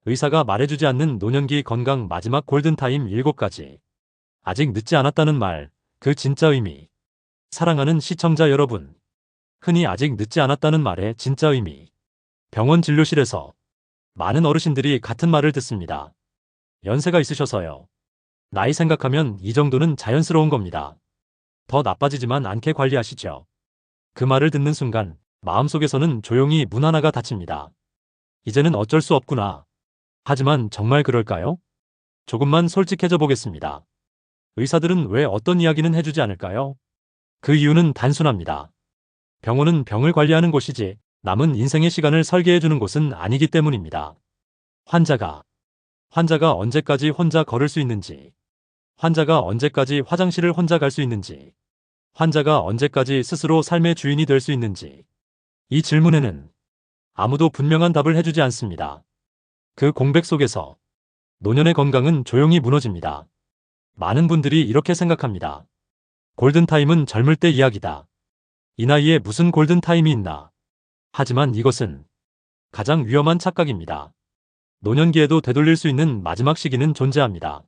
의사가 말해주지 않는 노년기 건강 마지막 골든타임 7가지. 아직 늦지 않았다는 말, 그 진짜 의미. 사랑하는 시청자 여러분, 흔히 아직 늦지 않았다는 말의 진짜 의미. 병원 진료실에서 많은 어르신들이 같은 말을 듣습니다. 연세가 있으셔서요. 나이 생각하면 이 정도는 자연스러운 겁니다. 더 나빠지지만 않게 관리하시죠. 그 말을 듣는 순간 마음속에서는 조용히 문 하나가 닫힙니다. 이제는 어쩔 수 없구나. 하지만 정말 그럴까요? 조금만 솔직해져 보겠습니다. 의사들은 왜 어떤 이야기는 해주지 않을까요? 그 이유는 단순합니다. 병원은 병을 관리하는 곳이지 남은 인생의 시간을 설계해주는 곳은 아니기 때문입니다. 환자가 언제까지 혼자 걸을 수 있는지, 환자가 언제까지 화장실을 혼자 갈 수 있는지, 환자가 언제까지 스스로 삶의 주인이 될 수 있는지, 이 질문에는 아무도 분명한 답을 해주지 않습니다. 그 공백 속에서 노년의 건강은 조용히 무너집니다. 많은 분들이 이렇게 생각합니다. 골든타임은 젊을 때 이야기다. 이 나이에 무슨 골든타임이 있나. 하지만 이것은 가장 위험한 착각입니다. 노년기에도 되돌릴 수 있는 마지막 시기는 존재합니다.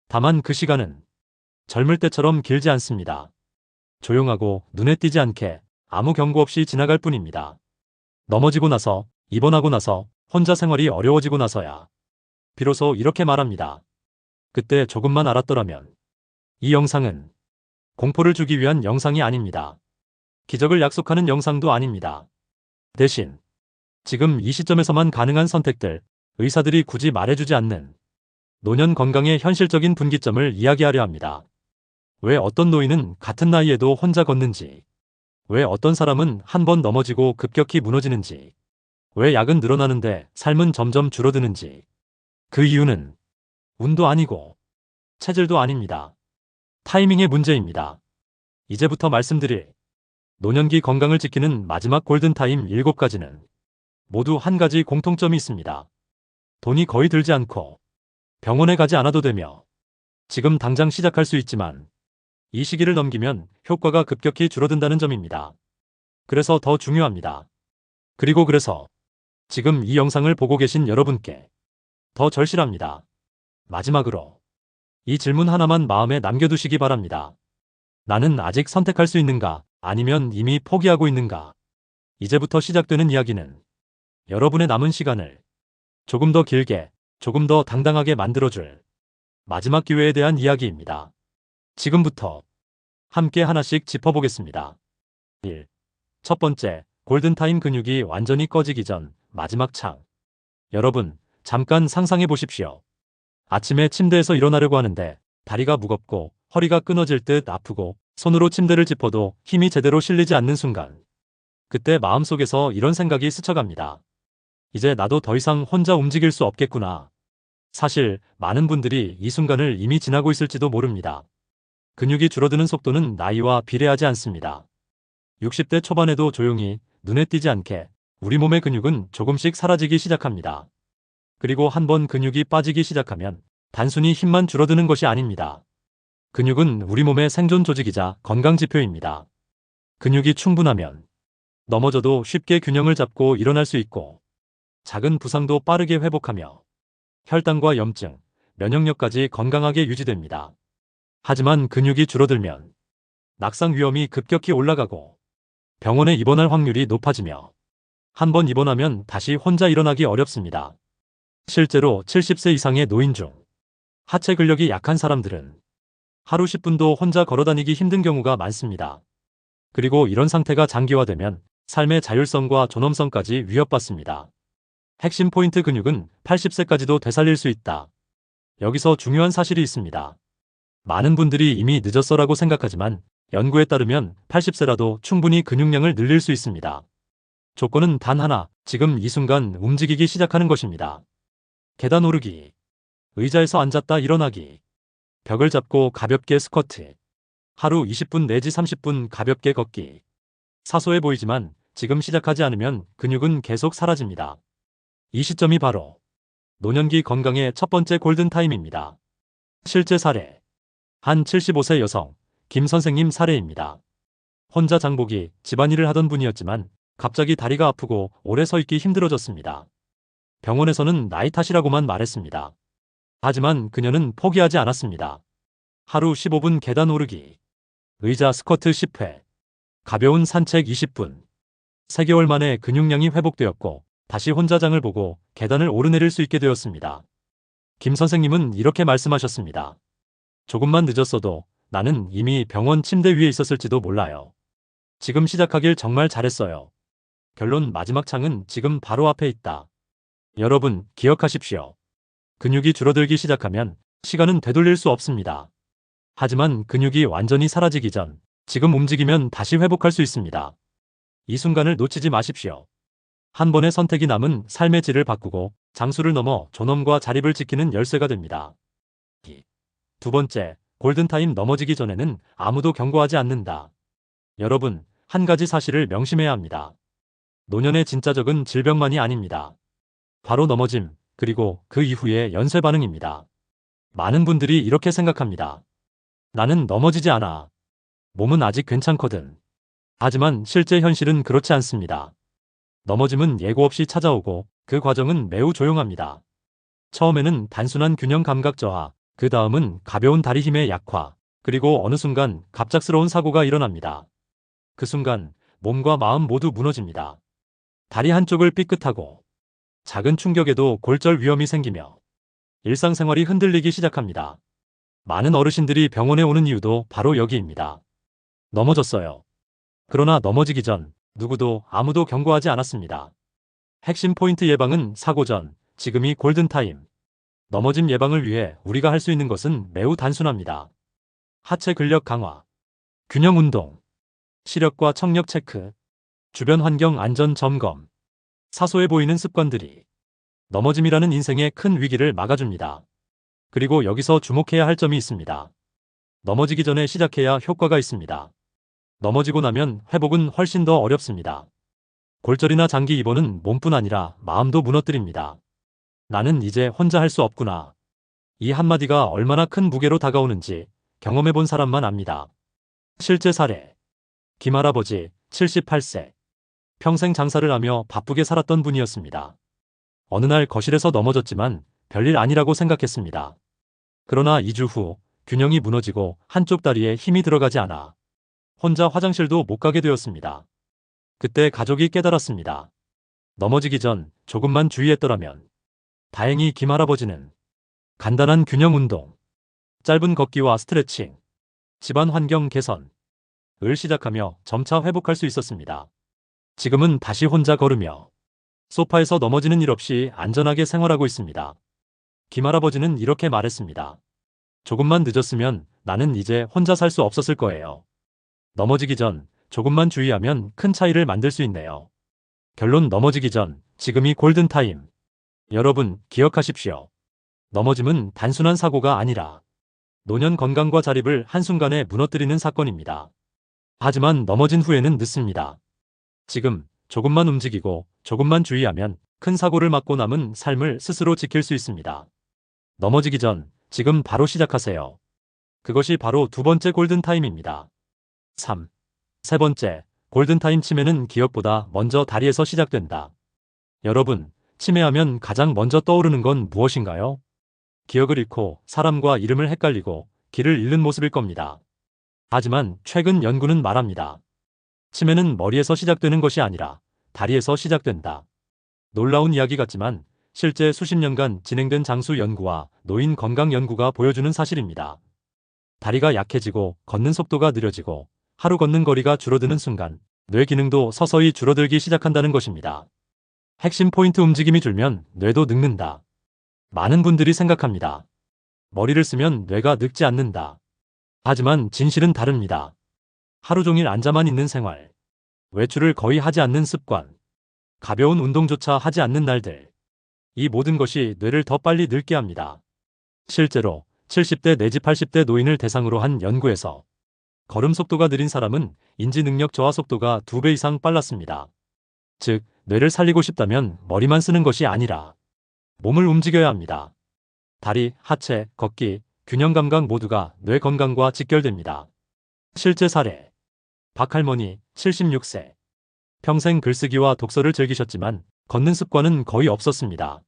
다만 그 시간은 젊을 때처럼 길지 않습니다. 조용하고 눈에 띄지 않게 아무 경고 없이 지나갈 뿐입니다. 넘어지고 나서, 입원하고 나서, 혼자 생활이 어려워지고 나서야 비로소 이렇게 말합니다. 그때 조금만 알았더라면. 이 영상은 공포를 주기 위한 영상이 아닙니다. 기적을 약속하는 영상도 아닙니다. 대신 지금 이 시점에서만 가능한 선택들, 의사들이 굳이 말해주지 않는 노년 건강의 현실적인 분기점을 이야기하려 합니다. 왜 어떤 노인은 같은 나이에도 혼자 걷는지, 왜 어떤 사람은 한 번 넘어지고 급격히 무너지는지, 왜 약은 늘어나는데 삶은 점점 줄어드는지. 그 이유는 운도 아니고 체질도 아닙니다. 타이밍의 문제입니다. 이제부터 말씀드릴 노년기 건강을 지키는 마지막 골든타임 7가지는 모두 한 가지 공통점이 있습니다. 돈이 거의 들지 않고 병원에 가지 않아도 되며 지금 당장 시작할 수 있지만 이 시기를 넘기면 효과가 급격히 줄어든다는 점입니다. 그래서 더 중요합니다. 그래서 지금 이 영상을 보고 계신 여러분께 더 절실합니다. 마지막으로 이 질문 하나만 마음에 남겨두시기 바랍니다. 나는 아직 선택할 수 있는가? 아니면 이미 포기하고 있는가? 이제부터 시작되는 이야기는 여러분의 남은 시간을 조금 더 길게, 조금 더 당당하게 만들어줄 마지막 기회에 대한 이야기입니다. 지금부터 함께 하나씩 짚어보겠습니다. 1. 첫 번째, 골든타임 근육이 완전히 꺼지기 전 마지막 창. 여러분, 잠깐 상상해 보십시오. 아침에 침대에서 일어나려고 하는데 다리가 무겁고 허리가 끊어질 듯 아프고 손으로 침대를 짚어도 힘이 제대로 실리지 않는 순간. 그때 마음속에서 이런 생각이 스쳐갑니다. 이제 나도 더 이상 혼자 움직일 수 없겠구나. 사실 많은 분들이 이 순간을 이미 지나고 있을지도 모릅니다. 근육이 줄어드는 속도는 나이와 비례하지 않습니다. 60대 초반에도 조용히 눈에 띄지 않게 우리 몸의 근육은 조금씩 사라지기 시작합니다. 그리고 한번 근육이 빠지기 시작하면 단순히 힘만 줄어드는 것이 아닙니다. 근육은 우리 몸의 생존 조직이자 건강 지표입니다. 근육이 충분하면 넘어져도 쉽게 균형을 잡고 일어날 수 있고 작은 부상도 빠르게 회복하며 혈당과 염증, 면역력까지 건강하게 유지됩니다. 하지만 근육이 줄어들면 낙상 위험이 급격히 올라가고 병원에 입원할 확률이 높아지며 한번 입원하면 다시 혼자 일어나기 어렵습니다. 실제로 70세 이상의 노인 중 하체 근력이 약한 사람들은 하루 10분도 혼자 걸어다니기 힘든 경우가 많습니다. 그리고 이런 상태가 장기화되면 삶의 자율성과 존엄성까지 위협받습니다. 핵심 포인트 근육은 80세까지도 되살릴 수 있다. 여기서 중요한 사실이 있습니다. 많은 분들이 이미 늦었어라고 생각하지만 연구에 따르면 80세라도 충분히 근육량을 늘릴 수 있습니다. 조건은 단 하나, 지금 이 순간 움직이기 시작하는 것입니다. 계단 오르기, 의자에서 앉았다 일어나기, 벽을 잡고 가볍게 스쿼트, 하루 20분 내지 30분 가볍게 걷기. 사소해 보이지만 지금 시작하지 않으면 근육은 계속 사라집니다. 이 시점이 바로 노년기 건강의 첫 번째 골든타임입니다. 실제 사례. 한 75세 여성, 김 선생님 사례입니다. 혼자 장보기, 집안일을 하던 분이었지만 갑자기 다리가 아프고 오래 서 있기 힘들어졌습니다. 병원에서는 나이 탓이라고만 말했습니다. 하지만 그녀는 포기하지 않았습니다. 하루 15분 계단 오르기, 의자 스쿼트 10회, 가벼운 산책 20분. 3개월 만에 근육량이 회복되었고 다시 혼자 장을 보고 계단을 오르내릴 수 있게 되었습니다. 김 선생님은 이렇게 말씀하셨습니다. 조금만 늦었어도 나는 이미 병원 침대 위에 있었을지도 몰라요. 지금 시작하길 정말 잘했어요. 결론 마지막 창은 지금 바로 앞에 있다. 여러분, 기억하십시오. 근육이 줄어들기 시작하면 시간은 되돌릴 수 없습니다. 하지만 근육이 완전히 사라지기 전 지금 움직이면 다시 회복할 수 있습니다. 이 순간을 놓치지 마십시오. 한 번의 선택이 남은 삶의 질을 바꾸고 장수를 넘어 존엄과 자립을 지키는 열쇠가 됩니다. 두 번째, 골든타임 넘어지기 전에는 아무도 경고하지 않는다. 여러분, 한 가지 사실을 명심해야 합니다. 노년의 진짜 적은 질병만이 아닙니다. 바로 넘어짐, 그리고 그 이후의 연쇄 반응입니다. 많은 분들이 이렇게 생각합니다. 나는 넘어지지 않아. 몸은 아직 괜찮거든. 하지만 실제 현실은 그렇지 않습니다. 넘어짐은 예고 없이 찾아오고 그 과정은 매우 조용합니다. 처음에는 단순한 균형 감각 저하, 그 다음은 가벼운 다리 힘의 약화, 그리고 어느 순간 갑작스러운 사고가 일어납니다. 그 순간 몸과 마음 모두 무너집니다. 다리 한쪽을 삐끗하고 작은 충격에도 골절 위험이 생기며 일상생활이 흔들리기 시작합니다. 많은 어르신들이 병원에 오는 이유도 바로 여기입니다. 넘어졌어요. 그러나 넘어지기 전 누구도 아무도 경고하지 않았습니다. 핵심 포인트 예방은 사고 전, 지금이 골든타임. 넘어짐 예방을 위해 우리가 할 수 있는 것은 매우 단순합니다. 하체 근력 강화, 균형 운동, 시력과 청력 체크, 주변 환경 안전 점검, 사소해 보이는 습관들이 넘어짐이라는 인생의 큰 위기를 막아줍니다. 그리고 여기서 주목해야 할 점이 있습니다. 넘어지기 전에 시작해야 효과가 있습니다. 넘어지고 나면 회복은 훨씬 더 어렵습니다. 골절이나 장기 입원은 몸뿐 아니라 마음도 무너뜨립니다. 나는 이제 혼자 할 수 없구나. 이 한마디가 얼마나 큰 무게로 다가오는지 경험해 본 사람만 압니다. 실제 사례. 김할아버지, 78세. 평생 장사를 하며 바쁘게 살았던 분이었습니다. 어느 날 거실에서 넘어졌지만 별일 아니라고 생각했습니다. 그러나 2주 후 균형이 무너지고 한쪽 다리에 힘이 들어가지 않아 혼자 화장실도 못 가게 되었습니다. 그때 가족이 깨달았습니다. 넘어지기 전 조금만 주의했더라면. 다행히 김할아버지는 간단한 균형 운동, 짧은 걷기와 스트레칭, 집안 환경 개선을 시작하며 점차 회복할 수 있었습니다. 지금은 다시 혼자 걸으며 소파에서 넘어지는 일 없이 안전하게 생활하고 있습니다. 김할아버지는 이렇게 말했습니다. 조금만 늦었으면 나는 이제 혼자 살 수 없었을 거예요. 넘어지기 전 조금만 주의하면 큰 차이를 만들 수 있네요. 결론 넘어지기 전 지금이 골든타임. 여러분 기억하십시오. 넘어짐은 단순한 사고가 아니라 노년 건강과 자립을 한순간에 무너뜨리는 사건입니다. 하지만 넘어진 후에는 늦습니다. 지금 조금만 움직이고 조금만 주의하면 큰 사고를 막고 남은 삶을 스스로 지킬 수 있습니다. 넘어지기 전 지금 바로 시작하세요. 그것이 바로 두 번째 골든타임입니다. 3. 세 번째, 골든타임 치매는 기억보다 먼저 다리에서 시작된다. 여러분, 치매하면 가장 먼저 떠오르는 건 무엇인가요? 기억을 잃고 사람과 이름을 헷갈리고 길을 잃는 모습일 겁니다. 하지만 최근 연구는 말합니다. 치매는 머리에서 시작되는 것이 아니라 다리에서 시작된다. 놀라운 이야기 같지만 실제 수십 년간 진행된 장수 연구와 노인 건강 연구가 보여주는 사실입니다. 다리가 약해지고 걷는 속도가 느려지고 하루 걷는 거리가 줄어드는 순간 뇌 기능도 서서히 줄어들기 시작한다는 것입니다. 핵심 포인트 움직임이 줄면 뇌도 늙는다. 많은 분들이 생각합니다. 머리를 쓰면 뇌가 늙지 않는다. 하지만 진실은 다릅니다. 하루 종일 앉아만 있는 생활, 외출을 거의 하지 않는 습관, 가벼운 운동조차 하지 않는 날들. 이 모든 것이 뇌를 더 빨리 늙게 합니다. 실제로 70대 내지 80대 노인을 대상으로 한 연구에서 걸음 속도가 느린 사람은 인지 능력 저하 속도가 2배 이상 빨랐습니다. 즉, 뇌를 살리고 싶다면 머리만 쓰는 것이 아니라 몸을 움직여야 합니다. 다리, 하체, 걷기, 균형 감각 모두가 뇌 건강과 직결됩니다. 실제 사례. 박할머니, 76세. 평생 글쓰기와 독서를 즐기셨지만 걷는 습관은 거의 없었습니다.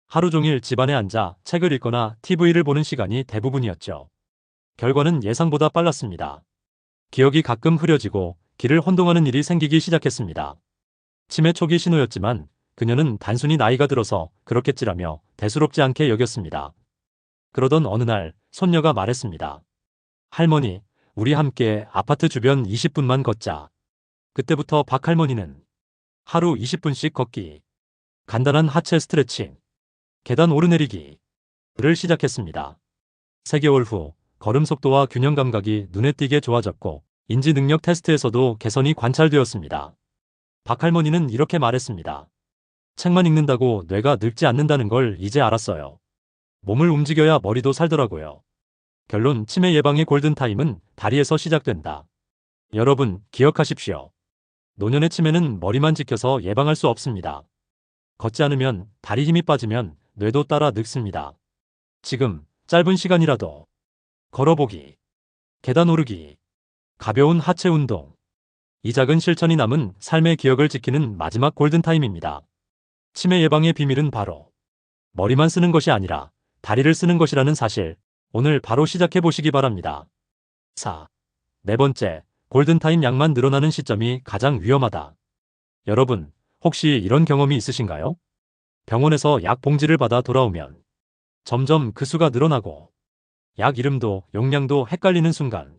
하루 종일 집안에 앉아 책을 읽거나 TV를 보는 시간이 대부분이었죠. 결과는 예상보다 빨랐습니다. 기억이 가끔 흐려지고 길을 혼동하는 일이 생기기 시작했습니다. 치매 초기 신호였지만 그녀는 단순히 나이가 들어서 그렇겠지라며 대수롭지 않게 여겼습니다. 그러던 어느 날 손녀가 말했습니다. 할머니, 우리 함께 아파트 주변 20분만 걷자. 그때부터 박 할머니는 하루 20분씩 걷기, 간단한 하체 스트레칭, 계단 오르내리기를 시작했습니다. 3개월 후 걸음 속도와 균형 감각이 눈에 띄게 좋아졌고 인지 능력 테스트에서도 개선이 관찰되었습니다. 박 할머니는 이렇게 말했습니다. 책만 읽는다고 뇌가 늙지 않는다는 걸 이제 알았어요. 몸을 움직여야 머리도 살더라고요. 결론, 치매 예방의 골든타임은 다리에서 시작된다. 여러분, 기억하십시오. 노년의 치매는 머리만 지켜서 예방할 수 없습니다. 걷지 않으면, 다리 힘이 빠지면 뇌도 따라 늙습니다. 지금 짧은 시간이라도 걸어보기, 계단 오르기, 가벼운 하체 운동, 이 작은 실천이 남은 삶의 기억을 지키는 마지막 골든타임입니다. 치매 예방의 비밀은 바로 머리만 쓰는 것이 아니라 다리를 쓰는 것이라는 사실, 오늘 바로 시작해 보시기 바랍니다. 4. 네 번째, 골든타임 약만 늘어나는 시점이 가장 위험하다. 여러분, 혹시 이런 경험이 있으신가요? 병원에서 약 봉지를 받아 돌아오면 점점 그 수가 늘어나고 약 이름도 용량도 헷갈리는 순간,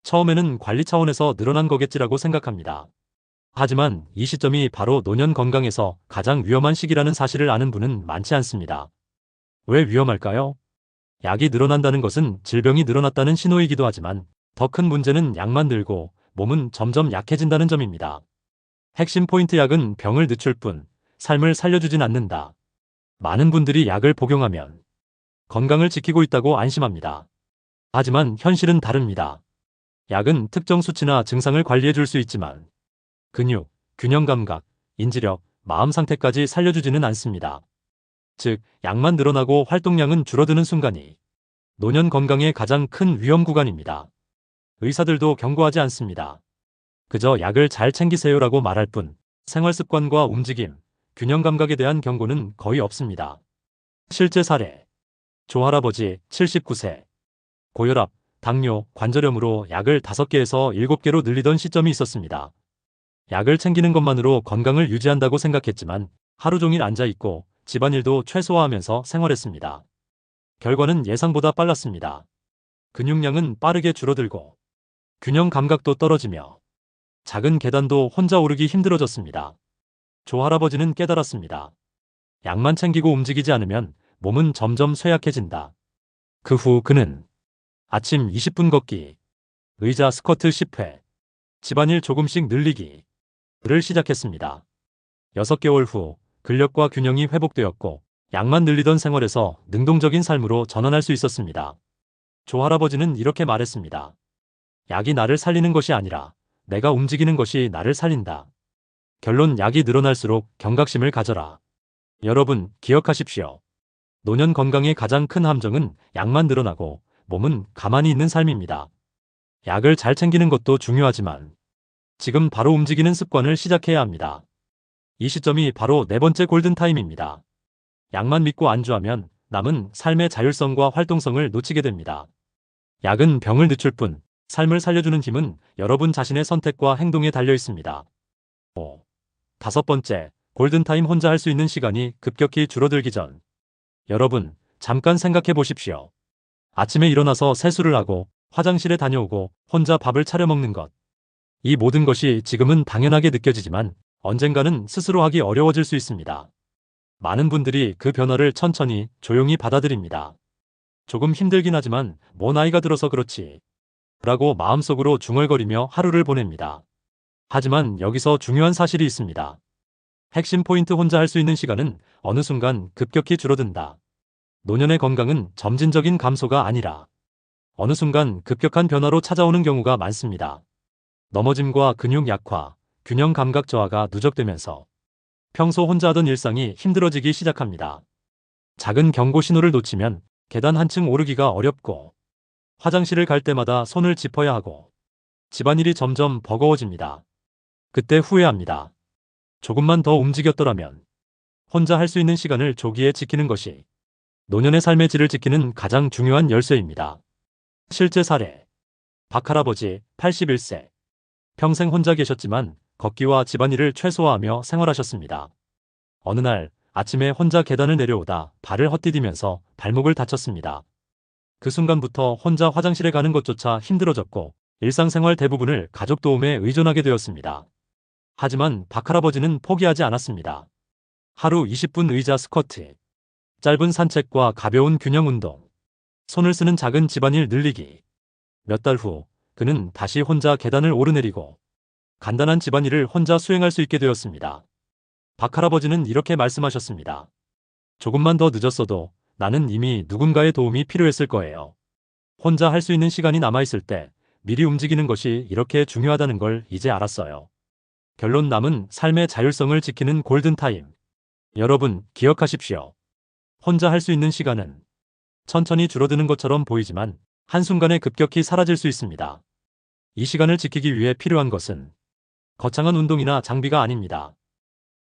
처음에는 관리 차원에서 늘어난 거겠지라고 생각합니다. 하지만 이 시점이 바로 노년 건강에서 가장 위험한 시기라는 사실을 아는 분은 많지 않습니다. 왜 위험할까요? 약이 늘어난다는 것은 질병이 늘어났다는 신호이기도 하지만 더 큰 문제는 약만 늘고 몸은 점점 약해진다는 점입니다. 핵심 포인트, 약은 병을 늦출 뿐 삶을 살려주진 않는다. 많은 분들이 약을 복용하면 건강을 지키고 있다고 안심합니다. 하지만 현실은 다릅니다. 약은 특정 수치나 증상을 관리해 줄 수 있지만 근육, 균형 감각, 인지력, 마음 상태까지 살려주지는 않습니다. 즉, 약만 늘어나고 활동량은 줄어드는 순간이 노년 건강의 가장 큰 위험 구간입니다. 의사들도 경고하지 않습니다. 그저 약을 잘 챙기세요라고 말할 뿐 생활 습관과 움직임, 균형 감각에 대한 경고는 거의 없습니다. 실제 사례. 조할아버지 79세. 고혈압, 당뇨, 관절염으로 약을 5개에서 7개로 늘리던 시점이 있었습니다. 약을 챙기는 것만으로 건강을 유지한다고 생각했지만 하루 종일 앉아있고 집안일도 최소화하면서 생활했습니다. 결과는 예상보다 빨랐습니다. 근육량은 빠르게 줄어들고 균형 감각도 떨어지며 작은 계단도 혼자 오르기 힘들어졌습니다. 조할아버지는 깨달았습니다. 약만 챙기고 움직이지 않으면 몸은 점점 쇠약해진다. 그 후 그는 아침 20분 걷기, 의자 스쿼트 10회, 집안일 조금씩 늘리기를 시작했습니다. 6개월 후 근력과 균형이 회복되었고 약만 늘리던 생활에서 능동적인 삶으로 전환할 수 있었습니다. 조할아버지는 이렇게 말했습니다. 약이 나를 살리는 것이 아니라 내가 움직이는 것이 나를 살린다. 결론, 약이 늘어날수록 경각심을 가져라. 여러분, 기억하십시오. 노년 건강의 가장 큰 함정은 약만 늘어나고 몸은 가만히 있는 삶입니다. 약을 잘 챙기는 것도 중요하지만 지금 바로 움직이는 습관을 시작해야 합니다. 이 시점이 바로 네 번째 골든타임입니다. 약만 믿고 안주하면 남은 삶의 자율성과 활동성을 놓치게 됩니다. 약은 병을 늦출 뿐 삶을 살려주는 힘은 여러분 자신의 선택과 행동에 달려 있습니다. 5. 다섯 번째, 골든타임, 혼자 할 수 있는 시간이 급격히 줄어들기 전. 여러분, 잠깐 생각해 보십시오. 아침에 일어나서 세수를 하고 화장실에 다녀오고 혼자 밥을 차려 먹는 것. 이 모든 것이 지금은 당연하게 느껴지지만 언젠가는 스스로 하기 어려워질 수 있습니다. 많은 분들이 그 변화를 천천히 조용히 받아들입니다. 조금 힘들긴 하지만 뭐 나이가 들어서 그렇지 라고 마음속으로 중얼거리며 하루를 보냅니다. 하지만 여기서 중요한 사실이 있습니다. 핵심 포인트, 혼자 할 수 있는 시간은 어느 순간 급격히 줄어든다. 노년의 건강은 점진적인 감소가 아니라 어느 순간 급격한 변화로 찾아오는 경우가 많습니다. 넘어짐과 근육 약화, 균형 감각 저하가 누적되면서 평소 혼자 하던 일상이 힘들어지기 시작합니다. 작은 경고 신호를 놓치면 계단 한층 오르기가 어렵고 화장실을 갈 때마다 손을 짚어야 하고 집안일이 점점 버거워집니다. 그때 후회합니다. 조금만 더 움직였더라면, 혼자 할 수 있는 시간을 조기에 지키는 것이 노년의 삶의 질을 지키는 가장 중요한 열쇠입니다. 실제 사례. 박할아버지 81세. 평생 혼자 계셨지만 걷기와 집안일을 최소화하며 생활하셨습니다. 어느 날 아침에 혼자 계단을 내려오다 발을 헛디디면서 발목을 다쳤습니다. 그 순간부터 혼자 화장실에 가는 것조차 힘들어졌고 일상생활 대부분을 가족 도움에 의존하게 되었습니다. 하지만 박할아버지는 포기하지 않았습니다. 하루 20분 의자 스쿼트, 짧은 산책과 가벼운 균형 운동, 손을 쓰는 작은 집안일 늘리기. 몇 달 후 그는 다시 혼자 계단을 오르내리고 간단한 집안일을 혼자 수행할 수 있게 되었습니다. 박할아버지는 이렇게 말씀하셨습니다. 조금만 더 늦었어도 나는 이미 누군가의 도움이 필요했을 거예요. 혼자 할 수 있는 시간이 남아있을 때 미리 움직이는 것이 이렇게 중요하다는 걸 이제 알았어요. 결론, 남은 삶의 자율성을 지키는 골든타임. 여러분, 기억하십시오. 혼자 할 수 있는 시간은 천천히 줄어드는 것처럼 보이지만 한순간에 급격히 사라질 수 있습니다. 이 시간을 지키기 위해 필요한 것은 거창한 운동이나 장비가 아닙니다.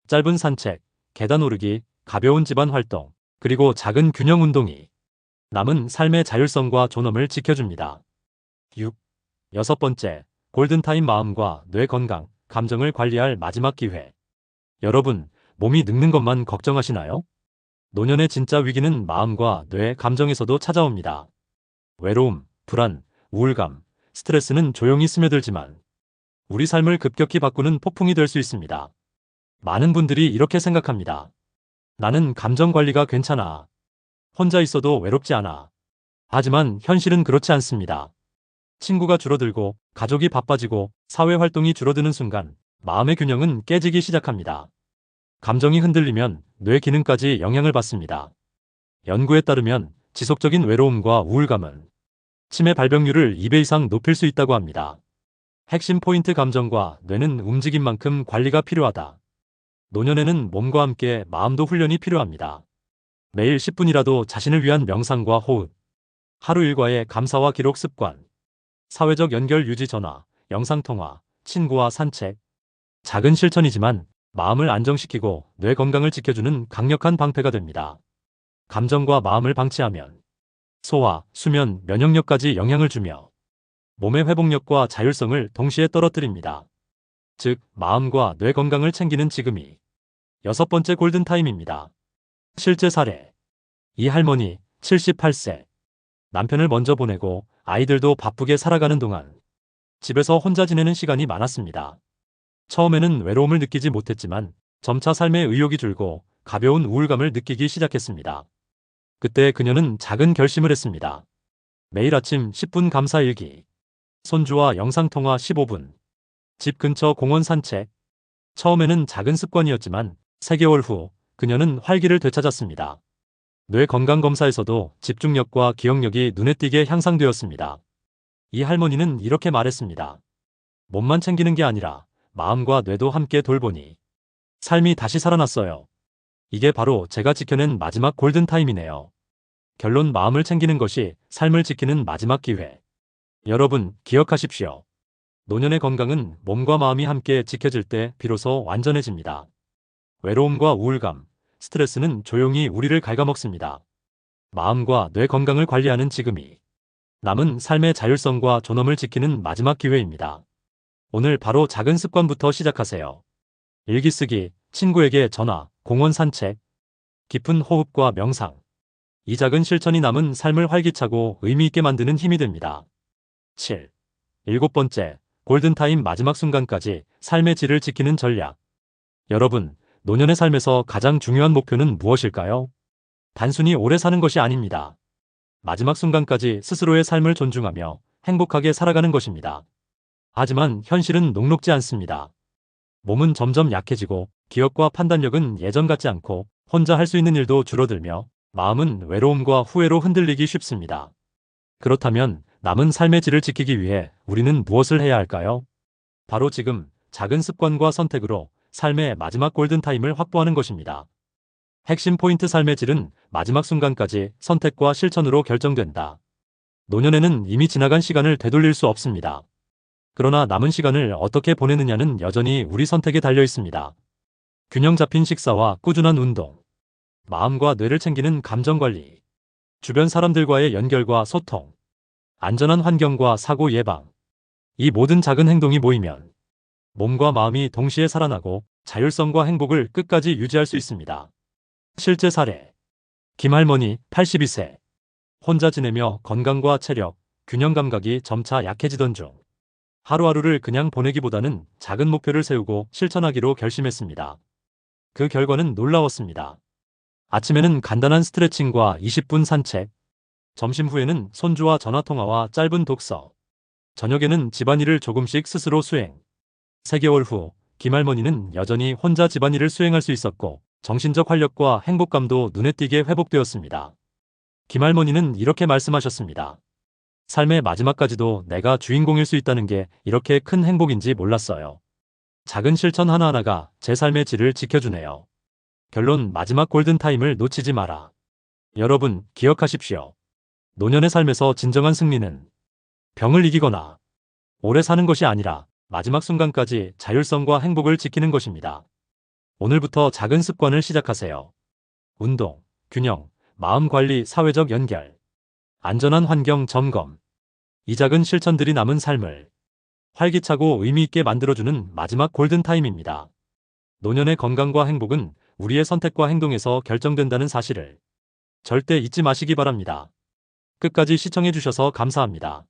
짧은 산책, 계단 오르기, 가벼운 집안 활동, 그리고 작은 균형 운동이 남은 삶의 자율성과 존엄을 지켜줍니다. 6. 여섯 번째, 골든타임. 마음과 뇌 건강, 감정을 관리할 마지막 기회. 여러분, 몸이 늙는 것만 걱정하시나요? 노년의 진짜 위기는 마음과 뇌, 감정에서도 찾아옵니다. 외로움, 불안, 우울감, 스트레스는 조용히 스며들지만 우리 삶을 급격히 바꾸는 폭풍이 될 수 있습니다. 많은 분들이 이렇게 생각합니다. 나는 감정 관리가 괜찮아. 혼자 있어도 외롭지 않아. 하지만 현실은 그렇지 않습니다. 친구가 줄어들고 가족이 바빠지고 사회 활동이 줄어드는 순간 마음의 균형은 깨지기 시작합니다. 감정이 흔들리면 뇌 기능까지 영향을 받습니다. 연구에 따르면 지속적인 외로움과 우울감은 치매 발병률을 2배 이상 높일 수 있다고 합니다. 핵심 포인트. 감정과 뇌는 움직인 만큼 관리가 필요하다. 노년에는 몸과 함께 마음도 훈련이 필요합니다. 매일 10분이라도 자신을 위한 명상과 호흡, 하루 일과의 감사와 기록 습관, 사회적 연결 유지, 전화, 영상통화, 친구와 산책. 작은 실천이지만 마음을 안정시키고 뇌 건강을 지켜주는 강력한 방패가 됩니다. 감정과 마음을 방치하면 소화, 수면, 면역력까지 영향을 주며 몸의 회복력과 자율성을 동시에 떨어뜨립니다. 즉, 마음과 뇌 건강을 챙기는 지금이 여섯 번째 골든타임입니다. 실제 사례. 이 할머니 78세. 남편을 먼저 보내고 아이들도 바쁘게 살아가는 동안 집에서 혼자 지내는 시간이 많았습니다. 처음에는 외로움을 느끼지 못했지만 점차 삶의 의욕이 줄고 가벼운 우울감을 느끼기 시작했습니다. 그때 그녀는 작은 결심을 했습니다. 매일 아침 10분 감사일기, 손주와 영상통화 15분, 집 근처 공원 산책. 처음에는 작은 습관이었지만 3개월 후 그녀는 활기를 되찾았습니다. 뇌 건강 검사에서도 집중력과 기억력이 눈에 띄게 향상되었습니다. 이 할머니는 이렇게 말했습니다. 몸만 챙기는 게 아니라 마음과 뇌도 함께 돌보니 삶이 다시 살아났어요. 이게 바로 제가 지켜낸 마지막 골든타임이네요. 결론, 마음을 챙기는 것이 삶을 지키는 마지막 기회. 여러분, 기억하십시오. 노년의 건강은 몸과 마음이 함께 지켜질 때 비로소 완전해집니다. 외로움과 우울감, 스트레스는 조용히 우리를 갉아먹습니다. 마음과 뇌 건강을 관리하는 지금이 남은 삶의 자율성과 존엄을 지키는 마지막 기회입니다. 오늘 바로 작은 습관부터 시작하세요. 일기 쓰기, 친구에게 전화, 공원 산책, 깊은 호흡과 명상. 이 작은 실천이 남은 삶을 활기차고 의미 있게 만드는 힘이 됩니다. 7. 일곱 번째, 골든타임. 마지막 순간까지 삶의 질을 지키는 전략. 여러분, 노년의 삶에서 가장 중요한 목표는 무엇일까요? 단순히 오래 사는 것이 아닙니다. 마지막 순간까지 스스로의 삶을 존중하며 행복하게 살아가는 것입니다. 하지만 현실은 녹록지 않습니다. 몸은 점점 약해지고 기억과 판단력은 예전 같지 않고 혼자 할 수 있는 일도 줄어들며 마음은 외로움과 후회로 흔들리기 쉽습니다. 그렇다면 남은 삶의 질을 지키기 위해 우리는 무엇을 해야 할까요? 바로 지금 작은 습관과 선택으로 삶의 마지막 골든타임을 확보하는 것입니다. 핵심 포인트. 삶의 질은 마지막 순간까지 선택과 실천으로 결정된다. 노년에는 이미 지나간 시간을 되돌릴 수 없습니다. 그러나 남은 시간을 어떻게 보내느냐는 여전히 우리 선택에 달려 있습니다. 균형 잡힌 식사와 꾸준한 운동, 마음과 뇌를 챙기는 감정관리, 주변 사람들과의 연결과 소통, 안전한 환경과 사고 예방. 이 모든 작은 행동이 모이면 몸과 마음이 동시에 살아나고 자율성과 행복을 끝까지 유지할 수 있습니다. 실제 사례. 김할머니 82세. 혼자 지내며 건강과 체력, 균형 감각이 점차 약해지던 중 하루하루를 그냥 보내기보다는 작은 목표를 세우고 실천하기로 결심했습니다. 그 결과는 놀라웠습니다. 아침에는 간단한 스트레칭과 20분 산책, 점심 후에는 손주와 전화통화와 짧은 독서, 저녁에는 집안일을 조금씩 스스로 수행. 3개월 후 김할머니는 여전히 혼자 집안일을 수행할 수 있었고 정신적 활력과 행복감도 눈에 띄게 회복되었습니다. 김할머니는 이렇게 말씀하셨습니다. 삶의 마지막까지도 내가 주인공일 수 있다는 게 이렇게 큰 행복인지 몰랐어요. 작은 실천 하나하나가 제 삶의 질을 지켜주네요. 결론, 마지막 골든타임을 놓치지 마라. 여러분, 기억하십시오. 노년의 삶에서 진정한 승리는 병을 이기거나 오래 사는 것이 아니라 마지막 순간까지 자율성과 행복을 지키는 것입니다. 오늘부터 작은 습관을 시작하세요. 운동, 균형, 마음 관리, 사회적 연결, 안전한 환경 점검. 이 작은 실천들이 남은 삶을 활기차고 의미 있게 만들어주는 마지막 골든타임입니다. 노년의 건강과 행복은 우리의 선택과 행동에서 결정된다는 사실을 절대 잊지 마시기 바랍니다. 끝까지 시청해주셔서 감사합니다.